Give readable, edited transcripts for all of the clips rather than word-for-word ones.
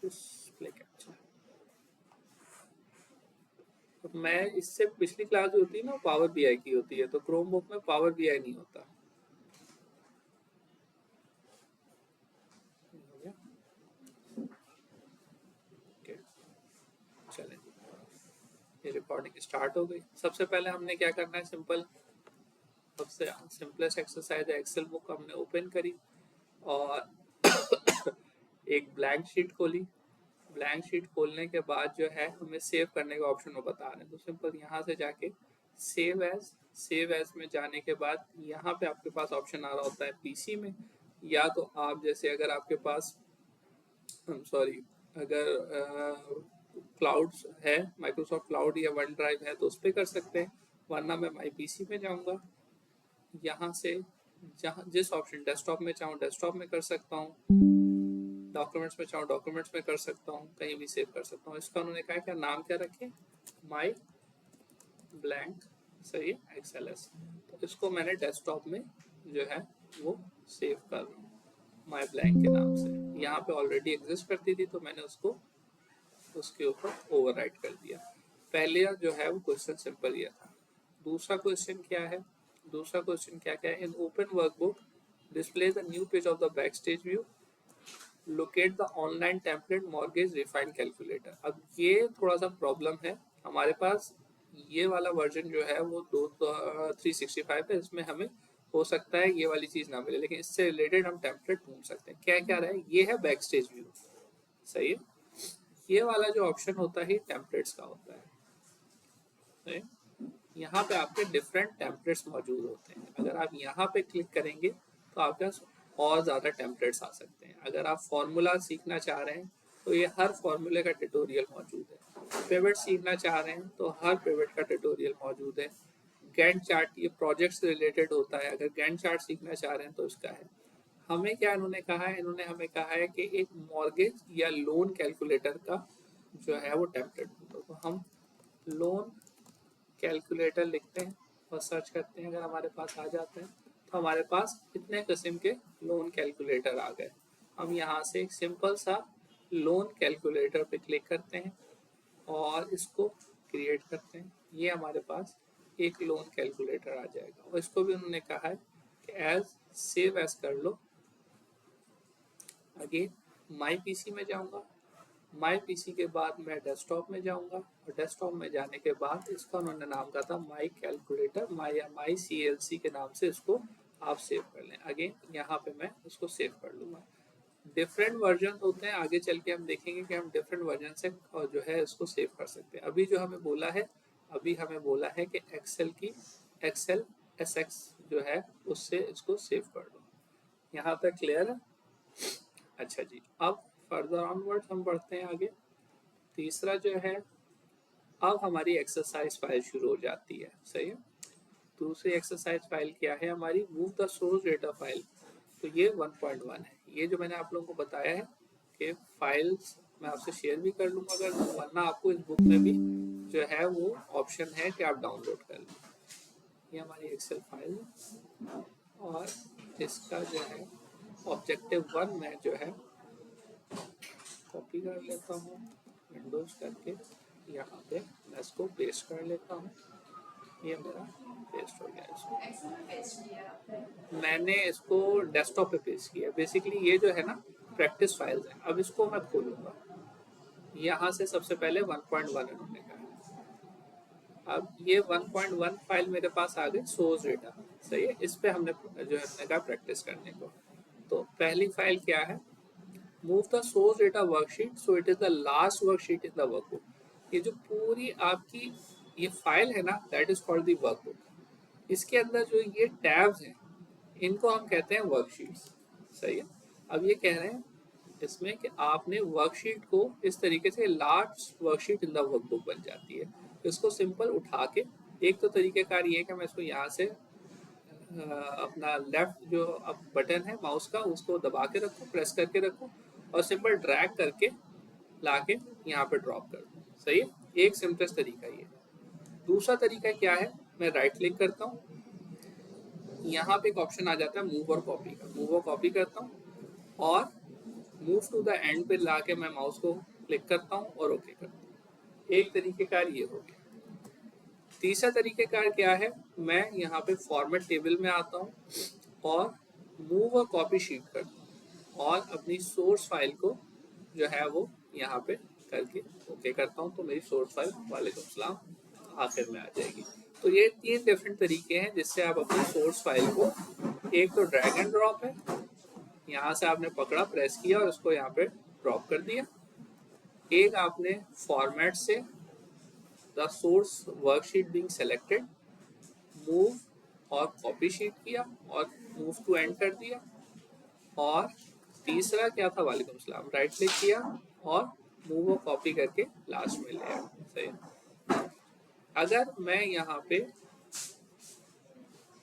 Display capture. तो मैं इससे पिछली क्लास जो होती है ना पावर बीआई की होती है, तो क्रोम बुक में पावर बीआई नहीं होता। चलें, ये रिकॉर्डिंग स्टार्ट हो गई। सबसे पहले हमने क्या करना है, सिंपल सबसे सिंपलेस्ट एक्सरसाइज है, एक्सेल बुक हमने ओपन करी और एक ब्लैंक शीट खोली। ब्लैंक शीट खोलने के बाद जो है हमें सेव करने का ऑप्शन वो बता रहे हैं, तो सिंपल यहाँ से जाके सेव एज में जाने के बाद यहाँ पे आपके पास ऑप्शन आ रहा होता है पीसी में, या तो आप जैसे अगर आपके पास सॉरी अगर क्लाउड है, माइक्रोसॉफ्ट क्लाउड या वन ड्राइव है तो उस पर कर सकते हैं, वरना मैं माई पीसी में जाऊँगा। यहाँ से जहाँ जिस ऑप्शन डेस्कटॉप में चाहूँ डेस्कटॉप में कर सकता हूँ, डॉक्यूमेंट्स में चाहूँ डॉक्यूमेंट्स में कर सकता हूँ, कहीं भी सेव कर सकता हूँ। इसका उन्होंने कहा क्या नाम क्या रखें, माई ब्लैंक, सही है, एक्सएलएस। तो इसको मैंने डेस्कटॉप में जो है वो सेव कर रहा हूँ माई ब्लैंक के नाम से। यहाँ पे ऑलरेडी एग्जिस्ट करती थी तो मैंने उसको उसके ऊपर ओवरराइट कर दिया। पहले जो है वो क्वेश्चन सिंपल ये था। दूसरा क्वेश्चन क्या है, दूसरा क्वेश्चन क्या क्या है, in open workbook display the new page of the back stage view, locate the online template mortgage refined calculator. अब ये थोड़ा सा प्रॉब्लम है, हमारे पास ये वाला वर्जन जो है वो 365 है, इसमें हमें हो सकता है ये वाली चीज ना मिले, लेकिन इससे रिलेटेड हम टेम्पलेट ढूंढ सकते हैं। क्या क्या रहे, ये है बैक स्टेज व्यू, सही है। ये वाला जो ऑप्शन होता है टेम्पलेट्स का होता है, सही? यहाँ पे आपके डिफरेंट टेम्पलेट्स मौजूद होते हैं। अगर आप यहाँ पे क्लिक करेंगे तो आपके पास और ज़्यादा टेम्पलेट्स आ सकते हैं। अगर आप फॉर्मूला सीखना चाह रहे हैं तो ये हर फॉर्मूले का ट्यूटोरियल मौजूद है। पिवट सीखना चाह रहे हैं तो हर पिवट का ट्यूटोरियल मौजूद है। गैंट चार्ट ये प्रोजेक्ट से रिलेटेड होता है, अगर गैंट चार्ट सीखना चाह रहे हैं तो इसका है। हमें क्या इन्होंने कहा है, इन्होंने हमें कहा है कि एक मॉर्गेज या लोन कैलकुलेटर का जो है वो टेम्पलेट ढूंढो। तो हम लोन कैलकुलेटर लिखते हैं और सर्च करते हैं, अगर हमारे पास आ जाते हैं तो हमारे पास इतने किस्म के लोन कैलकुलेटर आ गए। हम यहाँ से एक सिंपल सा लोन कैलकुलेटर पे क्लिक करते हैं और इसको क्रिएट करते हैं। ये हमारे पास एक लोन कैलकुलेटर आ जाएगा और इसको भी उन्होंने कहा है कि एज सेव एज कर लो। अगेन माई पीसी में जाऊँगा, माई पीसी के बाद मैं डेस्कटॉप में जाऊंगा और डेस्कटॉप में जाने के बाद इसका उन्होंने नाम कहा था माई कैलकुलेटर, माई CLC के नाम से इसको आप सेव कर लें। अगेन यहाँ पे मैं इसको सेव कर लूँगा। डिफरेंट वर्जन होते हैं, आगे चल के हम देखेंगे कि हम डिफरेंट वर्जन से और जो है इसको सेव कर सकते हैं। अभी जो हमें बोला है, अभी हमें बोला है कि एक्सेल SX जो है उससे इसको सेव कर लो। यहाँ तक क्लियर है? अच्छा जी, अब फर्दर ऑनवर्ड्स हम बढ़ते हैं आगे। तीसरा जो है, अब हमारी एक्सरसाइज फाइल शुरू हो जाती है, सही है। दूसरी एक्सरसाइज फाइल क्या है हमारी, move the source data file. तो ये 1.1 है। ये जो मैंने आप लोगों को बताया है कि फाइल्स मैं आपसे शेयर भी कर लूँगा अगर, वरना आपको इस बुक में भी जो है वो ऑप्शन है कि आप डाउनलोड कर लें। ये हमारी एक्सेल फाइल और इसका जो है ऑब्जेक्टिव 1 में जो है कॉपी कर लेता हूँ, विंडोज करके यहाँ पे मैं इसको पेस्ट कर लेता हूँ। ये मेरा पेस्ट हो गया। इसको मैंने इसको डेस्कटॉप पे पेस्ट किया। बेसिकली ये जो है ना प्रैक्टिस फाइल्स हैं। अब इसको मैं खोलूँगा, यहाँ से सबसे पहले 1.1 इन्होंने कहा। अब ये 1.1 फाइल मेरे पास आ गई, सोर्स डेटा, सही है। इस पे हमने जो है कहा प्रैक्टिस करने को। तो पहली फाइल क्या है, move the source data worksheet so it is the last worksheet in the workbook. ये जो पूरी आपकी ये फाइल है ना, that is called the workbook. इसके अंदर जो ये टैब्स हैं इनको हम कहते हैं वर्कशीट्स, सही है। अब ये कह रहे हैं इसमें कि आपने वर्कशीट को इस तरीके से last worksheet in the workbook बन जाती है। तो इसको सिंपल उठा के, एक तो तरीकेकार ये है कि मैं इसको यहाँ से अपना लेफ्ट जो अब बटन है माउस का उसको दबा के रखूँ, प्रेस करके रखूँ और सिंपल ड्रैग करके लाके यहाँ पे ड्रॉप कर दूँ, सही है। एक सिंपलेस्ट तरीका ये। दूसरा तरीका क्या है, मैं राइट क्लिक करता हूँ, यहाँ पे एक ऑप्शन आ जाता है मूव और कॉपी का, मूव और कॉपी करता हूँ और मूव टू द एंड पे लाके मैं माउस को क्लिक करता हूँ और ओके करता हूँ। एक तरीकेकार ये हो गया। तीसरा तरीकेकार क्या है, मैं यहाँ पे फॉर्मेट टेबल में आता हूँ और मूव और कॉपी शीट करता हूँ और अपनी सोर्स फाइल को जो है वो यहाँ पे करके ओके करता हूँ, तो मेरी सोर्स फाइल वालेकुम सलाम आखिर में आ जाएगी। तो ये 3 डिफरेंट तरीके हैं जिससे आप अपनी सोर्स फाइल को, एक तो ड्रैग एंड ड्रॉप है, यहाँ से आपने पकड़ा, प्रेस किया और उसको यहाँ पे ड्रॉप कर दिया। एक आपने फॉर्मेट से the source worksheet being selected move और कॉपी शीट किया और मूव टू एंड कर दिया। और तीसरा क्या था, वालेकुम सलाम, राइट क्लिक किया और मूव और कॉपी करके लास्ट में ले आया। सही। अगर मैं यहाँ पे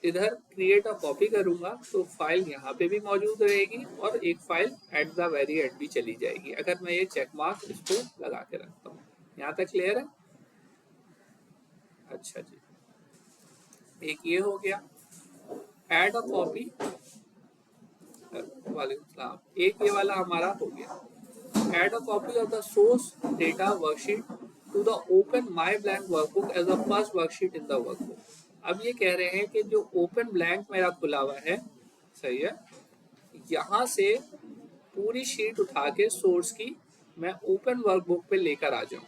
इधर क्रिएट और कॉपी करूंगा तो फाइल यहाँ पे भी मौजूद रहेगी और एक file at the very and भी चली जाएगी। अगर मैं ये चेक मार्क इसको लगा के रखता हूँ, यहाँ तक क्लियर है? अच्छा जी, एक ये हो गया। ऐड अ कॉपी, वालेकुम सलाम, एक ये वाला हमारा हो गया। Add a copy of the source data worksheet to the open my blank workbook as the first worksheet in the workbook। अब ये कह रहे हैं कि जो ओपन ब्लैंक मेरा खुला हुआ है, सही है, यहाँ से पूरी शीट उठा के सोर्स की मैं ओपन वर्कबुक पे लेकर आ जाऊँ।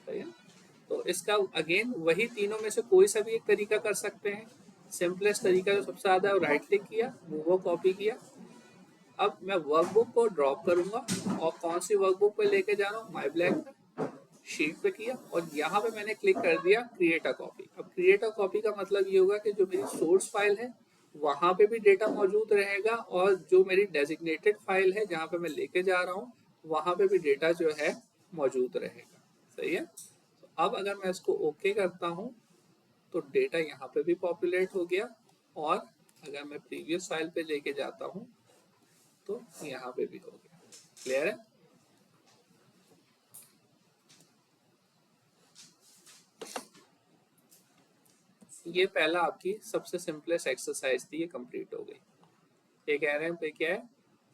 सही है। तो इसका अगेन वही तीनों में से कोई सा भी एक तरीका कर सकते हैं। सिंपलेस्ट तरीका जो सबसे ज़्यादा है, राइट क्लिक किया, मूव कॉपी किया। अब मैं वर्कबुक को ड्रॉप करूंगा और कौन सी वर्कबुक पे लेके जा रहा हूँ, माई ब्लैंक पे, शीट पे किया और यहाँ पे मैंने क्लिक कर दिया क्रिएट अ कॉपी। अब क्रिएट अ कॉपी का मतलब ये होगा कि जो मेरी सोर्स फाइल है वहां पे भी डेटा मौजूद रहेगा और जो मेरी डेजिग्नेटेड फाइल है जहाँ पे मैं लेके जा रहा हूँ वहां पे भी डेटा जो है मौजूद रहेगा। सही है। तो अब अगर मैं इसको ओके करता हूँ तो डेटा यहाँ पे भी पॉपुलेट हो गया और अगर मैं प्रीवियस फाइल पे लेके जाता हूँ तो यहाँ पे भी हो गया। क्लियर है? ये पहला आपकी सबसे सिंपलेस्ट एक्सरसाइज थी, ये कंप्लीट हो गई। ये कह रहे हैं पे क्या है,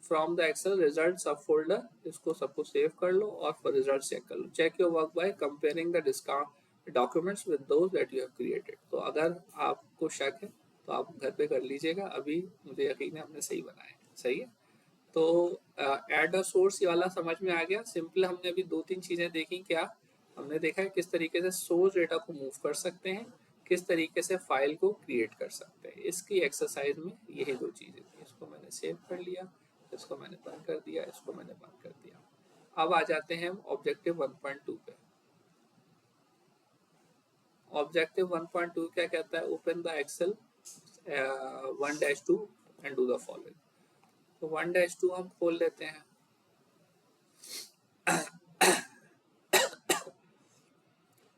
फ्रॉम द एक्सेल रिजल्ट सब फोल्डर, इसको सबको सेव कर लो और फिर रिजल्ट चेक कर लो। Check your work by comparing the discount documents with those that you have created. तो अगर आपको शक है तो आप घर पे कर लीजिएगा, अभी मुझे यकीन है हमने सही बनाया है। सही है। तो एड अ सोर्स ये वाला समझ में आ गया। सिंपल हमने अभी 2-3 चीज़ें देखी। क्या हमने देखा है, किस तरीके से सोर्स डेटा को मूव कर सकते हैं, किस तरीके से फाइल को क्रिएट कर सकते हैं। इसकी एक्सरसाइज में यही 2 चीज़ें थी। इसको मैंने सेव कर लिया, इसको मैंने बंद कर दिया, इसको मैंने बंद कर दिया। अब आ जाते हैं हम ऑब्जेक्टिव 1.2 पे। ऑब्जेक्टिव 1.2 क्या कहता है, open the Excel 1-2 and do the following. तो 1-2 हम खोल लेते हैं।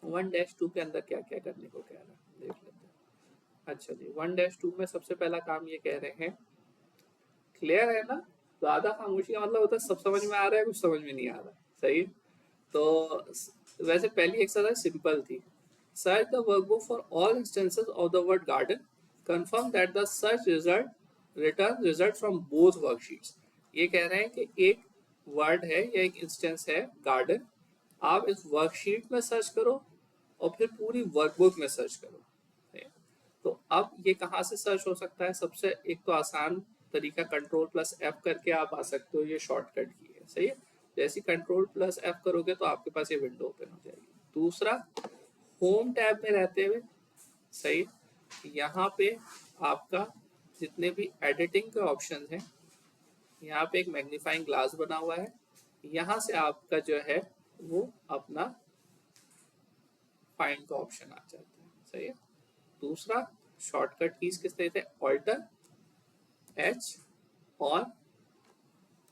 1-2 के अंदर क्या क्या करने को कह रहा है देख लेते हैं। अच्छा जी, 1-2 में सबसे पहला काम ये कह रहे हैं, क्लियर है ना? ज्यादा खामोशी का मतलब होता है सब समझ में आ रहा है, कुछ समझ में नहीं आ रहा। सही। तो वैसे पहली एक्सरसाइज सिंपल थी। Search the workbook for all instances of the word garden, confirm that the search result return result from both worksheets. ये कह रहे हैं कि एक वर्ड है या एक इंस्टेंस है गार्डन, आप इस वर्कशीट में सर्च करो और फिर पूरी वर्कबुक में सर्च करो। तो अब ये कहाँ से सर्च हो सकता है? सबसे एक तो आसान तरीका Ctrl+F करके आप आ सकते हो, ये शॉर्टकट की है। सही है। जैसे Ctrl+F करोगे तो आपके पास ये विंडो ओपन हो जाएगी। दूसरा, होम टैब में रहते हुए, सही, यहाँ पे आपका जितने भी एडिटिंग के ऑप्शन हैं, यहाँ पे एक मैग्नीफाइंग ग्लास बना हुआ है, यहाँ से आपका जो है वो अपना फाइंड का ऑप्शन आ जाता है। सही है। दूसरा, शॉर्टकट कीज किस तरह से, ऑल्टर H और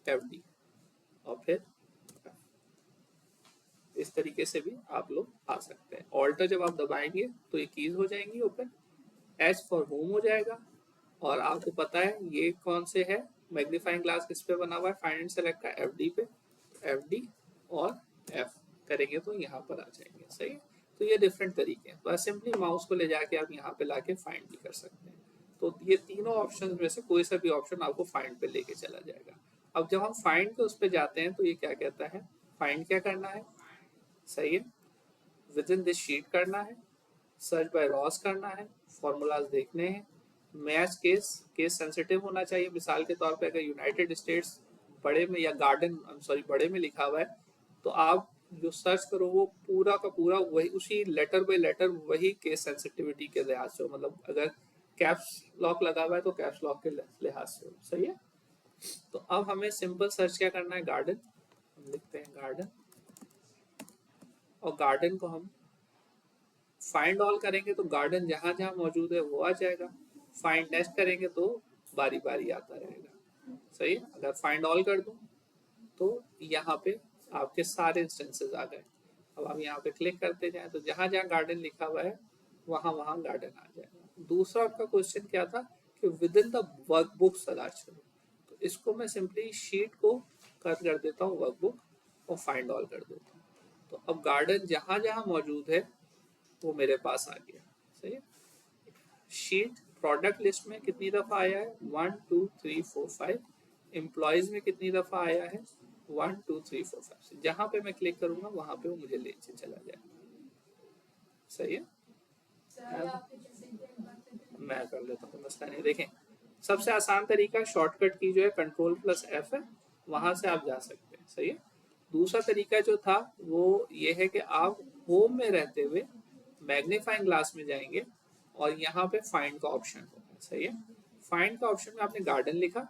FD और फिर इस तरीके से भी आप लोग आ सकते हैं। ऑल्टर जब आप दबाएंगे तो ये कीज हो जाएंगी ओपन, H फॉर होम हो जाएगा और आपको पता है ये कौन से है, मैग्नीफाइंग ग्लास किस पे बना हुआ है, फाइंड एंड सेलेक्ट का FD पे, FD और F करेंगे तो यहाँ पर आ जाएंगे। सही है। तो ये डिफरेंट तरीके हैं। बस सिंपली माउस को ले जाके आप यहाँ पे लाके फाइंड भी कर सकते हैं। तो ये तीनों ऑप्शन में से कोई सा भी ऑप्शन आपको फाइंड पे लेके चला जाएगा। अब जब हम फाइंड के उस पर जाते हैं तो ये क्या कहता है, फाइंड क्या करना है, सही है, विद इन दिस शीट करना है, सर्च बाय रॉस करना है, फॉर्मूलाज देखने हैं, मैच केस, केस सेंसिटिव होना चाहिए। मिसाल के तौर पे अगर यूनाइटेड स्टेट्स बड़े में या गार्डन सॉरी बड़े में लिखा हुआ है तो आप जो सर्च करो वो पूरा का पूरा वही उसी लेटर बाय लेटर वही केस सेंसिटिविटी के लिहाज से हो, मतलब अगर कैप्स लॉक लगा हुआ है तो कैप्स लॉक के लिहाज से हो, सही है। तो अब हमें सिंपल सर्च क्या करना है, गार्डन, हम लिखते हैं गार्डन, और गार्डन को हम फाइंड ऑल करेंगे तो गार्डन जहां जहां मौजूद है वो आ जाएगा, फाइंड नेक्स्ट करेंगे तो बारी बारी आता रहेगा, सही है। अगर फाइंड ऑल कर दूं तो यहाँ पे आपके सारे इंस्टेंसेस आ गए। अब हम यहाँ पे क्लिक करते जाएं तो जहां जहां गार्डन लिखा हुआ है वहां वहां गार्डन आ जाएगा। दूसरा आपका क्वेश्चन क्या था कि विद इन द वर्कबुक तलाश करो, तो इसको मैं सिंपली शीट को कट कर देता हूँ वर्कबुक और फाइंड ऑल कर देता हूँ। तो अब गार्डन जहां जहां मौजूद है वो मेरे पास आ गया, सही है। शीट प्रोडक्ट लिस्ट में कितनी दफा आया है, 1 2 3 4 5, एम्प्लॉयज में कितनी दफा आया है, 1 2 3 4 5, जहां पे मैं क्लिक करूंगा वहां पे वो मुझे ले चला जाएगा, सही है। मैं कर लेता हूँ, मसला नहीं। देखें सबसे आसान तरीका शॉर्टकट की जो है Ctrl+F है, वहां से आप जा सकते हैं, सही है। दूसरा तरीका जो था वो ये है कि आप होम में रहते हुए मैग्नीफाइंग ग्लास में जाएंगे और यहाँ पे फाइंड का ऑप्शन होगा, सही है। फाइंड का ऑप्शन में आपने गार्डन लिखा,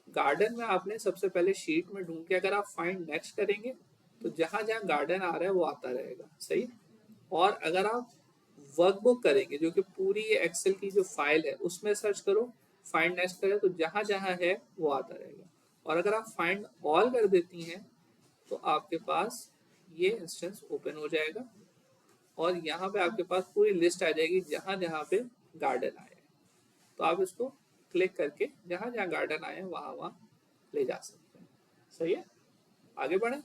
गार्डन में आपने सबसे पहले शीट में ढूंढ के अगर आप फाइंड नेक्स्ट करेंगे तो जहां जहां गार्डन आ रहा है वो आता रहेगा, सही। और अगर आप वर्कबुक करेंगे जो कि पूरी एक्सेल की जो फाइल है उसमें सर्च करो, फाइंड नेक्स्ट करें तो जहां जहां है वो आता रहेगा। और अगर आप फाइंड ऑल कर देती हैं तो आपके पास ये इंस्टेंस ओपन हो जाएगा और यहाँ पे आपके पास पूरी लिस्ट आ जाएगी जहां जहां पे गार्डन आए हैं। तो आप इसको क्लिक करके जहां जहां गार्डन आए हैं वहां वहां ले जा सकते हैं, सही है। आगे बढ़े,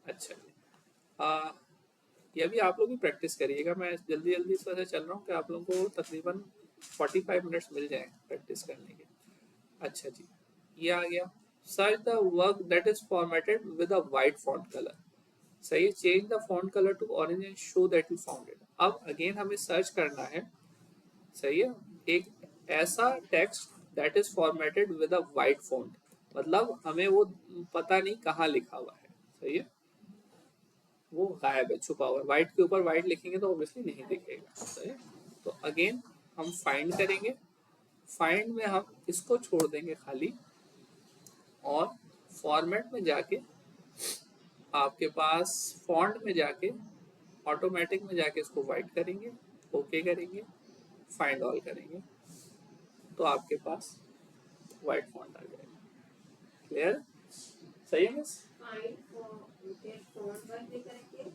अच्छा जी। ये भी आप लोग भी प्रैक्टिस करिएगा, मैं जल्दी जल्दी इस वजह से चल रहा हूँ कि आप लोगों को तकरीबन 45 मिनट्स मिल जाए प्रैक्टिस करने के। अच्छा जी, ये आ गया, search the work that is formatted with a white font colour, सही है, change the font colour to orange and show that you found it. अब अगेन हमें सर्च करना है, सही है, एक ऐसा text that is formatted with a white font, मतलब हमें वो पता नहीं कहाँ लिखा हुआ है, सही है, वो गायब है, छुपा हुआ है। व्हाइट के ऊपर व्हाइट लिखेंगे तो ऑब्वियसली नहीं दिखेगा, सही है। तो अगेन हम फाइंड करेंगे, फाइंड में हम इसको छोड़ देंगे खाली और फॉर्मेट में जाके आपके पास फॉन्ट में जाके ऑटोमेटिक में जाके इसको वाइट करेंगे, ओके करेंगे, फाइंड ऑल करेंगे तो आपके पास वाइट फॉन्ट आ जाएगा। क्लियर, सही है मिस।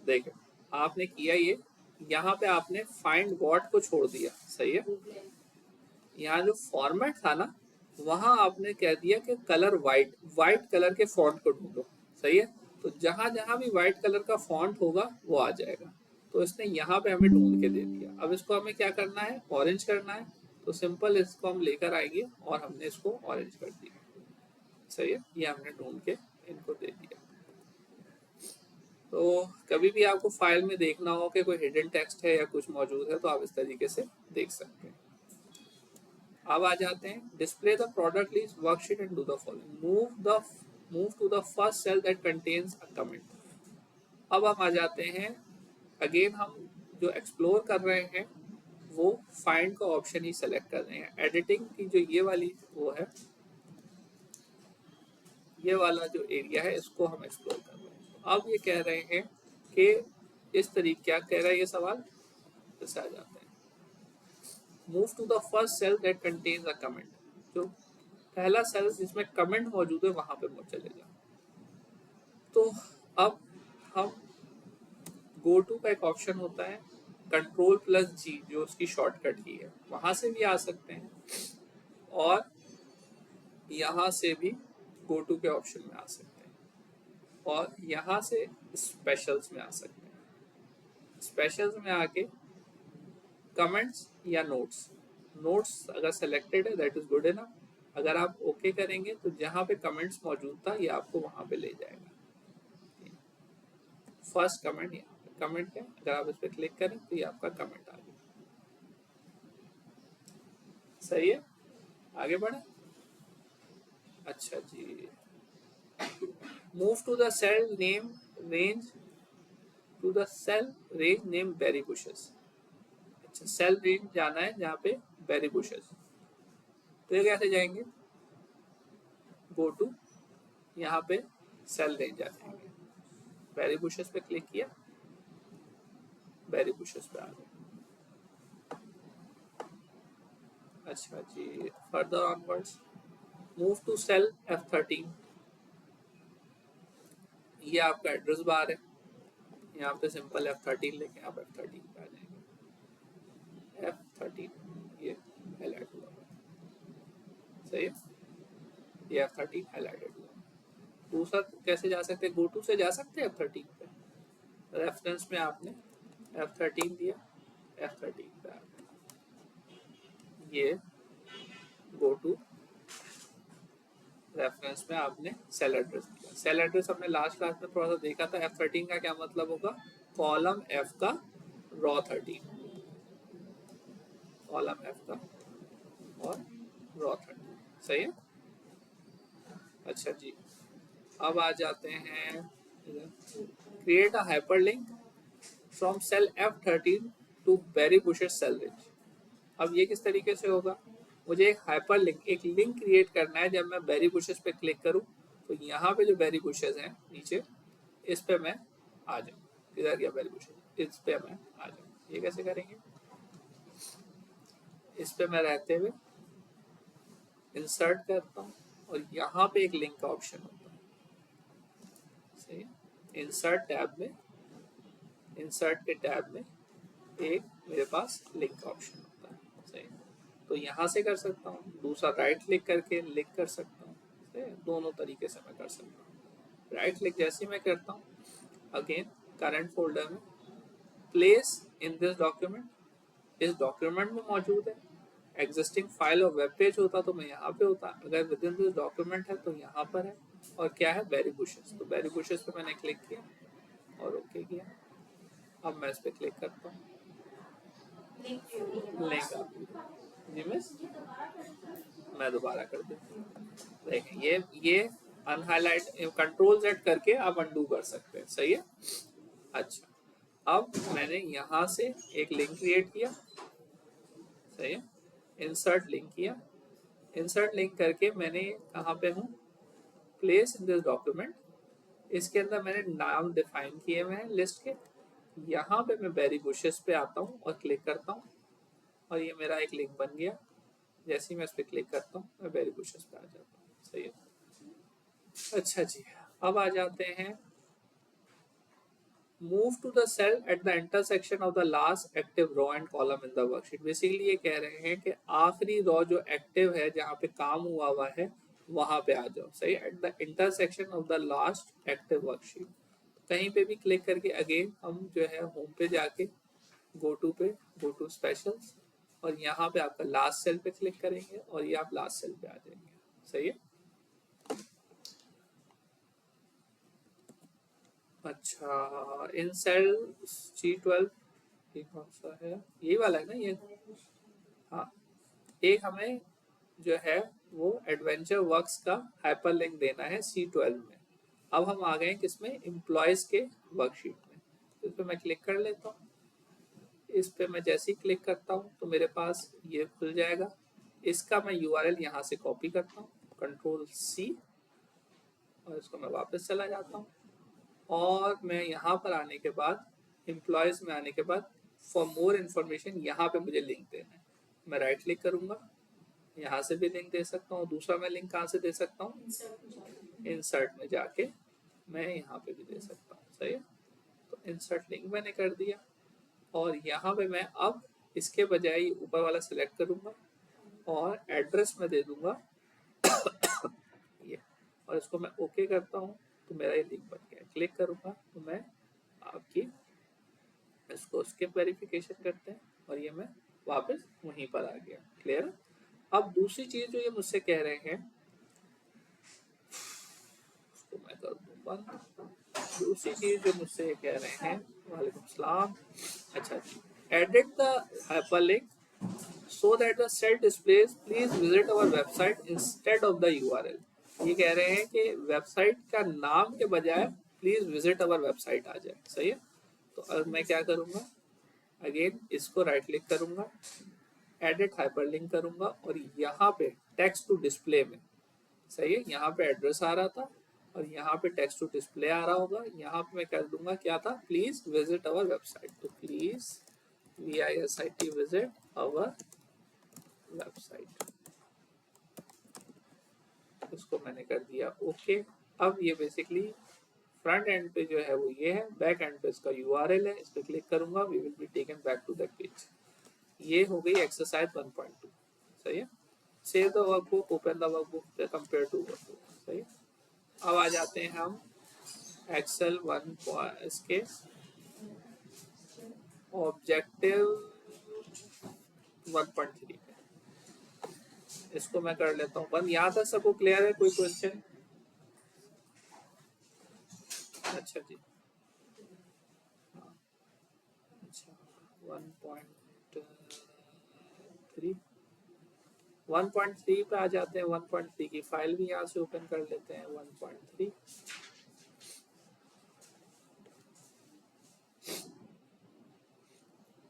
देखिए आपने किया ये, यहाँ पे आपने फाइंड व्हाट को छोड़ दिया, सही है। यहाँ जो फॉर्मेट था ना वहां आपने कह दिया कि कलर वाइट, वाइट कलर के फॉन्ट को ढूंढो, सही है। तो जहां जहां भी वाइट कलर का फॉन्ट होगा वो आ जाएगा। तो इसने यहाँ पे हमें ढूंढ के दे दिया। अब इसको हमें क्या करना है, ऑरेंज करना है। तो सिंपल इसको हम लेकर आएंगे और हमने इसको ऑरेंज कर दिया, सही है। ये हमने ढूंढ के इनको दे दिया। तो कभी भी आपको फाइल में देखना हो कि कोई हिडन टेक्स्ट है या कुछ मौजूद है तो आप इस तरीके से देख सकते हैं। अब आ जाते हैं, display the product list worksheet and do the following, move to the first cell that contains a comment. अब हम आ जाते हैं, अगेन हम जो एक्सप्लोर कर रहे हैं वो फाइंड का ऑप्शन ही सेलेक्ट कर रहे हैं। एडिटिंग की जो ये वाली वो है, ये वाला जो एरिया है इसको हम एक्सप्लोर कर रहे हैं। तो अब ये कह रहे हैं कि इस तरीके, क्या कह रहा है ये सवाल, इससे आ जाते हैं, move to the first cell that contains a comment, जो पहला सेल जिसमें कमेंट मौजूद है वहां पे चले जाओ। तो अब हम गो टू का एक ऑप्शन होता है, Ctrl+G जो उसकी शॉर्टकट की है, वहां से भी आ सकते हैं और यहाँ से भी गो टू के ऑप्शन में आ सकते हैं और यहाँ से स्पेशल्स में आ सकते हैं। स्पेशल्स में आके कमेंट्स या नोट्स, नोट्स अगर सेलेक्टेड है दैट इज गुड इनफ, अगर आप ओके करेंगे तो जहाँ पे कमेंट्स मौजूद था ये आपको वहाँ पे ले जाएगा। फर्स्ट कमेंट यहाँ पे कमेंट है, अगर आप इस पर क्लिक करें तो ये आपका कमेंट आ गया। सही है, आगे बढ़े। अच्छा जी, move to the cell name range to the cell range name berry bushes. अच्छा, सेल रेंज जाना है जहाँ पे बेरी बुशेस, तो ये कैसे जाएंगे? गो टू, यहाँ पे सेल रेंज आ जाएंगे, बेरी बुशेस पे क्लिक किया, बेरी बुशेस पे आ गए। अच्छा जी, further onwards move to cell F13, ये आपका एड्रेस बार है, यहाँ पे सिंपल F13 लेके आप F13 पे आ जाएंगे। F13 ये हाईलाइट हुआ है, सही है, ये F13 हाईलाइटेड हुआ। दूसरा कैसे जा सकते हैं? गो टू से जा सकते हैं F13 पे, रेफरेंस में आपने F13 दिया, F13 पे आ गए। ये गो टू रेफरेंस में आपने सेल एड्रेस दिया। सेल एड्रेस हमने लास्ट क्लास में थोड़ा सा देखा था, F13 का क्या मतलब होगा? कॉलम F का रॉ 13, कॉलम F का और रॉ 13, सही है। अच्छा जी, अब आ जाते हैं, create a hyperlink from cell F13 to berry bushes cell range. अब ये किस तरीके से होगा? मुझे एक हाइपरलिंक, एक लिंक क्रिएट करना है। जब मैं बेरी बुशेस पे क्लिक करूं तो यहाँ पे जो बेरी बुशेस हैं नीचे, इस पे मैं आ जाऊँ। किधर गया बेरी बुशेस? इस पे मैं आ जाऊँ। ये कैसे करेंगे? इस पे मैं रहते हुए इंसर्ट करता हूँ और यहाँ पे एक लिंक का ऑप्शन होता है, सही है। इंसर्ट टैब में, इंसर्ट के टैब में एक मेरे पास लिंक का ऑप्शन होता है, सही है। तो यहाँ से कर सकता हूँ, दूसरा राइट क्लिक करके लिंक कर सकता हूँ, सही है। दोनों तरीके से मैं कर सकता हूँ। राइट क्लिक जैसे मैं करता हूँ, अगेन करंट फोल्डर में प्लेस इन दिस डॉक्यूमेंट, इस डॉक्यूमेंट में मौजूद है। एग्जिस्टिंग फाइल और वेब पेज होता तो मैं यहाँ पे होता, अगर विद इन दिस डॉक्यूमेंट है तो यहाँ पर है। और क्या है? बेरी बुशेस, तो बेरी बुशेस पे मैंने क्लिक किया और ओके किया। अब मैं इस पर क्लिक करता हूँ, लिंक जी मिस, मैं दोबारा कर देता हूँ। देखें, ये अनहाईलाइट, कंट्रोल Z करके आप अनडू कर सकते हैं, सही है। अच्छा, अब मैंने यहाँ से एक लिंक क्रिएट किया, सही है, इंसर्ट लिंक किया। इंसर्ट लिंक करके मैंने कहाँ पे हूँ? प्लेस इन दिस डॉक्यूमेंट, इसके अंदर मैंने नाम डिफाइन किए हुए हैं लिस्ट के। यहाँ पे मैं बेरी बुशेस पे आता हूँ और क्लिक करता हूँ और ये मेरा एक लिंक बन गया। जैसे ही मैं इस पर क्लिक करता हूँ मैं बेरी बुशेस पे आ जाता हूँ, सही है। अच्छा जी, अब आ जाते हैं, move to the cell at the intersection of the last active row and column in the worksheet. Basically ये कह रहे हैं कि आखिरी रो जो एक्टिव है, जहाँ पे काम हुआ है, वहां पे आ जाओ, सही। Eight the intersection of the last active worksheet, कहीं पे भी क्लिक करके अगेन हम जो है होम पे जाके गो टू पे, गो टू स्पेशल्स, और यहाँ पे आपका लास्ट सेल पे क्लिक करेंगे और ये आप लास्ट सेल पे आ जाएंगे, सही है। अच्छा, इन सेल C12, ये कौन सा है? यही वाला है ना ये? हाँ, एक हमें जो है वो एडवेंचर वर्क्स का हाइपरलिंक देना है C12 में। अब हम आ गए किसमें? एम्प्लॉयज के वर्कशीट में। इस पर मैं क्लिक कर लेता हूँ। इस पे मैं जैसे ही क्लिक करता हूँ तो मेरे पास ये खुल जाएगा। इसका मैं URL यहाँ से कॉपी करता हूँ, Ctrl+C, और इसको मैं वापस चला जाता हूँ। और मैं यहाँ पर आने के बाद, एम्प्लॉयज में आने के बाद, फॉर मोर इन्फॉर्मेशन, यहाँ पे मुझे लिंक देना है। मैं राइट क्लिक करूँगा, यहाँ से भी लिंक दे सकता हूँ। दूसरा मैं लिंक कहाँ से दे सकता हूँ? इंसर्ट में जाके मैं यहाँ पे भी दे सकता हूँ, सही है। तो इंसर्ट लिंक मैंने कर दिया और यहाँ पे मैं अब इसके बजाय ऊपर वाला सिलेक्ट करूँगा और एड्रेस में दे दूंगा ये, और इसको मैं ओके करता हूँ तो मेरा ये लिंक बन गया। क्लिक करूँगा तो मैं आपकी इसको स्किप वेरिफिकेशन करते हैं और ये मैं वापस वहीं पर आ गया। क्लियर? अब दूसरी चीज जो ये मुझसे कह रहे हैं, उसको मैं कर दूं बंद। दूसरी चीज जो मुझसे ये कह रहे हैं, वालेकुम सलाम, अच्छा जी, edit the hyperlink so that the cell displays please visit our website instead of the URL। ये कह रहे हैं कि वेबसाइट का नाम के बजाय प्लीज विजिट अवर वेबसाइट आ जाए। सही है, तो अब मैं क्या करूंगा, अगेन इसको राइट क्लिक करूंगा, एडिट हाइपरलिंक करूंगा और यहाँ पे टेक्स्ट टू डिस्प्ले में, सही है, यहाँ पे एड्रेस आ रहा था और यहाँ पे टेक्स्ट टू डिस्प्ले आ रहा होगा, यहाँ पे मैं कर दूंगा क्या था, प्लीज विजिट अवर वेबसाइट। तो please VISIT visit our website, उसको मैंने कर दिया ओके। अब ये बेसिकली फ्रंट एंड पे जो है वो ये है, बैक एंड पे इसका URL है, इस पर क्लिक करूंगा, we will be taken back to that page. ये हो गई एक्सरसाइज 1.2। सही है, save the workbook, open the workbook, compare to workbook. सही है, अब आ जाते हैं हम एक्सेल 1 इसके ऑब्जेक्टिव 1.3 पे। इसको मैं कर लेता हूँ बंद। यहाँ तक सबको क्लियर है, कोई क्वेश्चन? अच्छा जी, अच्छा 1.3 1.3 पे आ जाते हैं। 1.3 की फाइल भी यहाँ से ओपन कर लेते हैं। 1.3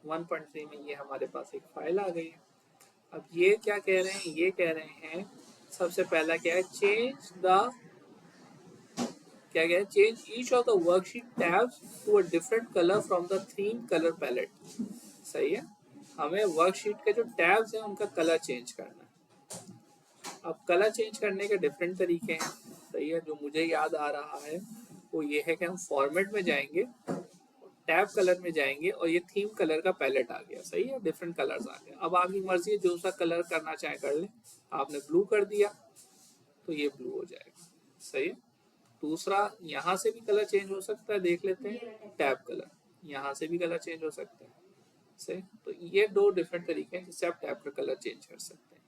1.3 में ये हमारे पास एक फाइल आ गई है। अब ये क्या कह रहे हैं, ये कह रहे हैं सबसे पहला क्या है, चेंज द, क्या कह रहे हैं, change each of the worksheet tabs to a different colour from the theme colour palette. सही है, हमें वर्कशीट के जो टैब्स हैं उनका कलर चेंज करना है। अब कलर चेंज करने के डिफरेंट तरीके हैं। सही है, जो मुझे याद आ रहा है वो ये है कि हम फॉर्मेट में जाएंगे, टैब कलर में जाएंगे और ये थीम कलर का पैलेट आ गया। सही है, डिफरेंट कलर्स आ गए। अब आपकी मर्जी है जो सा कलर करना चाहे कर ले। आपने ब्लू कर दिया तो ये ब्लू हो जाएगा। सही है, दूसरा यहाँ से भी कलर चेंज हो सकता है, देख लेते हैं, टैब कलर, यहाँ से भी कलर चेंज हो सकता है। सही, तो ये दो डिफरेंट तरीके हैं जिससे आप टैब का कलर चेंज कर सकते हैं।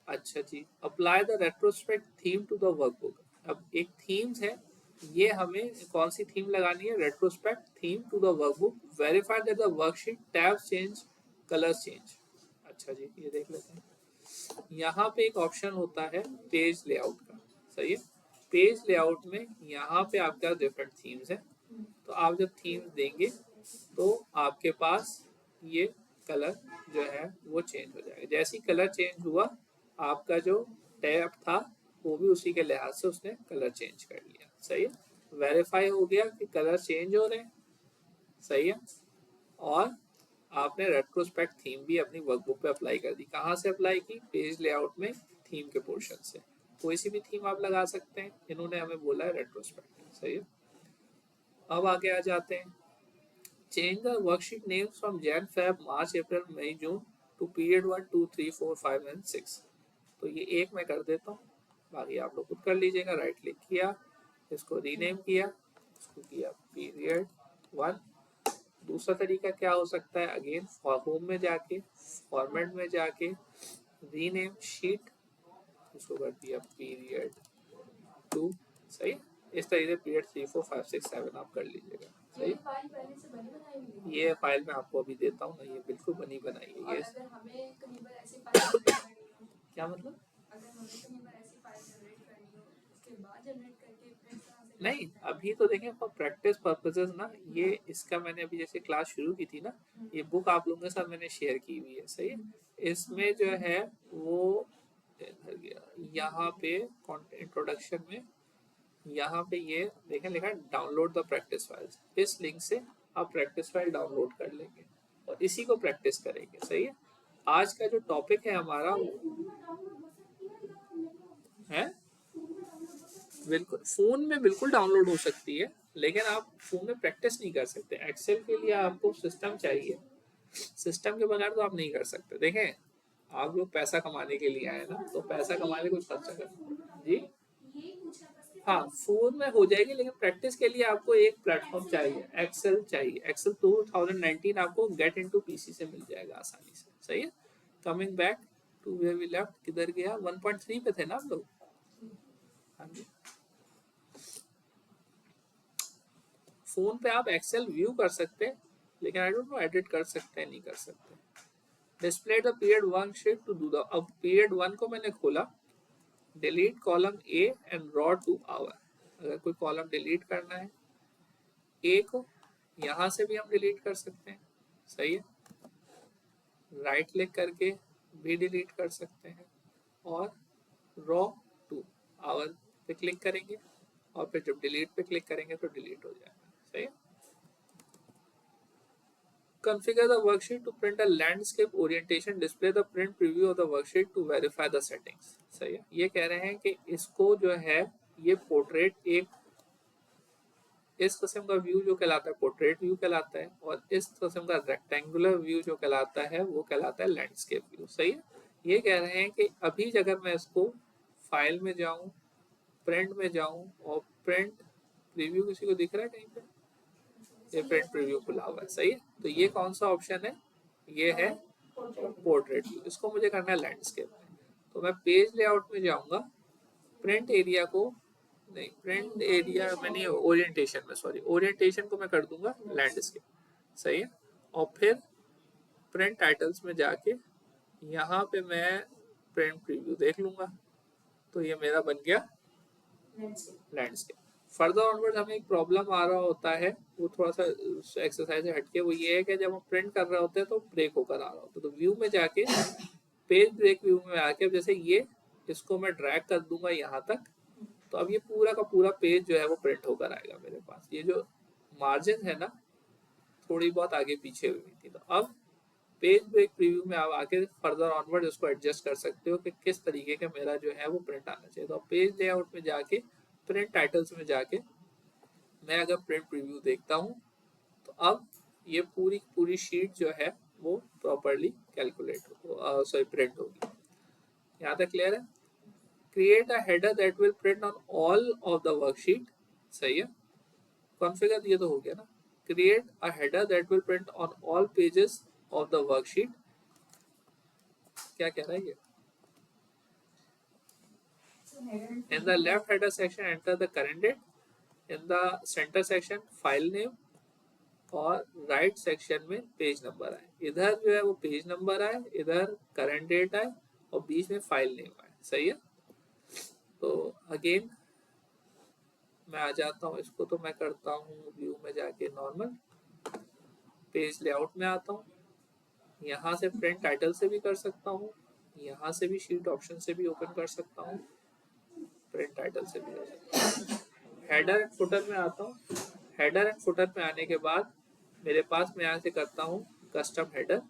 अच्छा जी, apply the retrospect theme to the workbook. अब एक थीम्स है, ये हमें कौन सी थीम लगानी है, retrospect theme to the workbook, verify that the worksheet tab change, colour change. अच्छा जी, ये देख लेते हैं। यहाँ पे एक ऑप्शन होता है पेज लेआउट का। सही है, पेज लेआउट में यहाँ पे आपका डिफरेंट थीम्स है, तो आप जब थीम्स देंगे तो आपके पास ये कलर जो है वो चेंज हो जाएगा। जैसे ही कलर चेंज हुआ, आपका जो टैब था वो भी उसी के लिहाज से उसने कलर चेंज कर लिया। सही है, वेरीफाई हो गया कि कलर चेंज हो रहे हैं। सही है, और आपने रेट्रोस्पेक्ट थीम भी अपनी वर्कबुक पे अप्लाई कर दी। कहाँ से अप्लाई की, पेज लेआउट में थीम के पोर्शन से। कोई सी भी थीम आप लगा सकते हैं, इन्होंने हमें बोला है रेट्रोस्पेक्ट। सही है, अब आगे आ जाते हैं, change the worksheet name from Jan Feb March April May June to period 1 2 3 4 5 and 6। तो ये एक मैं कर देता हूँ, बाकी आप लोग खुद कर लीजिएगा। राइट क्लिक किया, इसको रीनेम किया, इसको किया पीरियड 1। दूसरा तरीका क्या हो सकता है, अगेन होम में जाके फॉर्मेट में जाके रीनेम शीट, इसको कर दिया पीरियड 2। सही है, इस तरीके से पीरियड 3 4 5 6 7 आप कर लीजिएगा। सही, ये फाइल मैं आपको अभी देता हूँ ना, ये बिल्कुल बनी बनाई है। ये क्या मतलब, नहीं अभी तो देखें फॉर प्रैक्टिस पर्पसेस ना, ये इसका मैंने अभी जैसे क्लास शुरू की थी ना, ये बुक आप लोगों के साथ मैंने शेयर की हुई है। सही है, इसमें जो है वो इधर गया, यहाँ पे इंट्रोडक्शन में, यहाँ पे ये देखें लिखा है डाउनलोड द प्रैक्टिस फाइल्स। इस लिंक से आप प्रैक्टिस फाइल डाउनलोड कर लेंगे और इसी को प्रैक्टिस करेंगे। सही है, आज का जो टॉपिक है हमारा है, बिल्कुल फोन में बिल्कुल डाउनलोड हो सकती है, लेकिन आप फोन में प्रैक्टिस नहीं कर सकते। एक्सेल के लिए आपको सिस्टम चाहिए, सिस्टम के बगैर तो आप नहीं कर सकते। देखें, आप लोग पैसा कमाने के लिए आए ना, तो पैसा कमाने कुछ खर्चा कर जी। हाँ, फोन में हो जाएगी, लेकिन प्रैक्टिस के लिए आपको एक प्लेटफॉर्म चाहिए, एक्सेल चाहिए। एक्सेल 2019 आपको गेट इनटू पीसी से मिल जाएगा आसानी से। सही है, coming back, to where we left, किधर गया, 1.3 पे थे ना हम लोग। हाँ जी, फोन पे आप एक्सेल व्यू कर सकते हैं, लेकिन आई डोंट नो एडिट कर सकते हैं नहीं कर सकते। Display the period 1 sheet to do the, अब पीरियड 1 को मैंने खोला, delete column A and row two hour. अगर कोई कॉलम डिलीट करना है ए को, यहाँ से भी हम डिलीट कर सकते हैं, सही है, राइट क्लिक करके भी डिलीट कर सकते हैं, और रॉ टू आवर पे क्लिक करेंगे, और फिर जब डिलीट पे क्लिक करेंगे तो डिलीट हो जाएगा, सही है। Configure the worksheet to print a landscape orientation. Display the print preview of the worksheet to verify the settings. सही है, ये कह रहे हैं कि इसको जो है ये पोर्ट्रेट, एक इस किस्म का व्यू जो कहलाता है पोर्ट्रेट व्यू कहलाता है, और इस किस्म का रेक्टेंगुलर व्यू जो कहलाता है वो कहलाता है लैंडस्केप व्यू, सही है। ये कह रहे हैं कि अभी अगर मैं इसको फाइल में जाऊं, प्रिंट में जाऊं, और प्रिंट प्रीव्यू किसी को दिख रहा है कहीं पे, ये प्रिंट प्रीव्यू खुला हुआ है, सही है। तो ये कौन सा ऑप्शन है, ये है पोर्ट्रेट व्यू, इसको मुझे करना है लैंडस्केप में। तो मैं पेज लेआउट में जाऊंगा, प्रिंट एरिया को नहीं, प्रिंट एरिया में नहीं, ओरिएंटेशन में, सॉरी, ओरिएंटेशन को मैं कर दूंगा लैंडस्केप, सही है। और फिर प्रिंट टाइटल्स में जाके यहाँ पे मैं प्रिंट प्रीव्यू देख लूंगा, तो ये मेरा बन गया लैंडस्केप। फर्दर ऑनवर्ड हमें एक प्रॉब्लम आ रहा होता है, वो थोड़ा सा एक्सरसाइज से हटके, वो ये है कि जब हम प्रिंट कर रहे होते हैं तो ब्रेक होकर आ रहा होता है, तो व्यू में जाके पेज ब्रेक व्यू में आके, जैसे ये इसको मैं ड्रैग कर दूंगा यहाँ तक, तो अब ये पूरा का पूरा पेज जो है वो प्रिंट होकर आएगा मेरे पास। ये जो मार्जिन है ना, थोड़ी बहुत आगे पीछे हुई थी, तो अब पेज ब्रेक प्रीव्यू में आप आके फर्दर ऑनवर्ड इसको एडजस्ट कर सकते हो कि किस तरीके का मेरा जो है वो प्रिंट आना चाहिए। तो पेज लेआउट में जाके प्रिंट टाइटल्स में जाके मैं अगर प्रिंट प्रीव्यू देखता हूँ, तो अब ये पूरी पूरी शीट जो है वो प्रॉपरली कैलकुलेट हो, सॉरी प्रिंट होगी। यहाँ तक क्लियर है। Create a header that will print on all of the worksheet, सही है। कॉन्फ़िगर ये तो हो गया ना। Create a header that will print on all pages of the worksheet, क्या कह रहा है ये, in the left header section enter the current date, in the center section file name, और राइट सेक्शन में पेज नंबर आए, इधर जो है वो पेज नंबर आए, इधर करंट डेट आए, और बीच में फाइल नेम आए, सही है। तो अगेन मैं आ जाता हूँ, इसको तो मैं करता हूँ व्यू में जाके नॉर्मल, पेज लेआउट में आता हूँ, यहाँ से प्रिंट टाइटल से भी कर सकता हूँ, यहाँ से भी शीट ऑप्शन से भी ओपन कर सकता हूँ, प्रिंट टाइटल से भी कर सकता हूँ। हेडर एंड फुटर में आता हूँ, हेडर एंड फुटर में आने के बाद मेरे पास मैं यहाँ से करता हूँ कस्टम हेडर,